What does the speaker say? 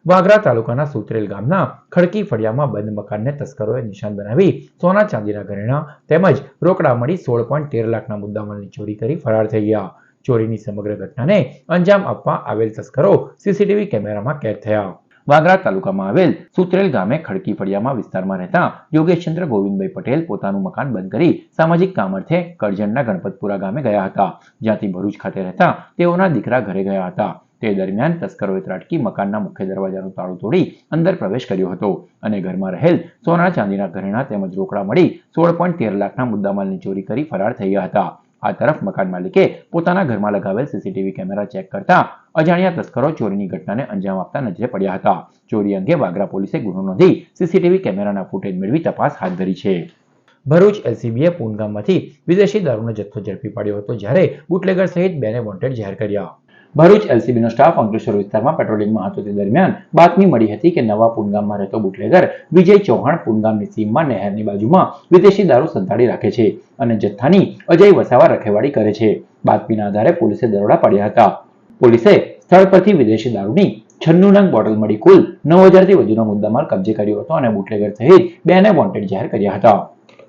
વાગરા તાલુકાના સુત્રેલ ગામના ખડકી ફળિયામાં બંધ મકાનને તસ્કરોએ નિશાન બનાવી સોના ચાંદીના ઘરેણા તેમજ રોકડા મળી 16.13 લાખના મુદ્દામાલની ચોરી કરી ફરાર થઈ ગયા. ચોરીની સમગ્ર ઘટનાને અંજામ આપવા આવેલ તસ્કરો સીસીટીવી કેમેરામાં કેદ થયા. વાગરા તાલુકામાં આવેલ સુત્રેલ ગામે ખડકી ફળિયામાં વિસ્તારમાં રહેતા યોગેશચંદ્ર ગોવિંદભાઈ પટેલ પોતાનું મકાન બંધ કરી સામાજિક કામ અર્થે કરજણના ગણપતપુરા ગામે ગયા હતા, જ્યાંથી ભરૂચ ખાતે રહેતા તેઓના દીકરા ઘરે ગયા હતા. તે દરમિયાન તસ્કરોએ ત્રાટકી મકાનના મુખ્ય દરવાજાનું તાળું તોડી અંદર પ્રવેશ કર્યો હતો અને ઘરમાં રહેલ સોના ચાંદીના ઘરેણા તેમજ રોકડા મળી 16.13 લાખના મુદ્દામાલની ચોરી કરી ફરાર થઈ ગયા હતા. આ તરફ મકાન માલિકે પોતાના ઘરમાં લગાવેલ સીસીટીવી કેમેરા ચેક કરતા અજાણ્યા તસ્કરો ચોરીની ઘટનાને અંજામ આપતા નજરે પડ્યા હતા. ચોરી અંગે વાગરા પોલીસે ગુનો નોંધી સીસીટીવી કેમેરાના ફૂટેજ મેળવી તપાસ હાથ ધરી છે. ભરૂચ એલસીબીએ પૂન ગામમાંથી વિદેશી દારૂનો જથ્થો ઝડપી પાડ્યો હતો, જ્યારે બુટલેગર સહિત 2ને વોન્ટેડ જાહેર કર્યા. ભરૂચ એલસીબીનો સ્ટાફ અંકલેશ્વર વિસ્તારમાં પેટ્રોલિંગમાં હતો તે દરમિયાન બાતમી મળી હતી કે નવા પૂનગામમાં રહેતો બુટલેગર વિજય ચૌહાણ પૂનગામની સીમમાં નહેરની બાજુમાં વિદેશી દારૂ સંતાડી રાખે છે અને જથ્થાની અજય વસાવા રખેવાળી કરે છે. બાતમીના આધારે પોલીસે દરોડા પાડ્યા હતા. પોલીસે સ્થળ પરથી વિદેશી દારૂની 96 નંગ બોટલ મળી કુલ 9000થી વધુનો મુદ્દામાલ કબજે કર્યો હતો અને બુટલેગર સહિત 2ને વોન્ટેડ જાહેર કર્યા હતા.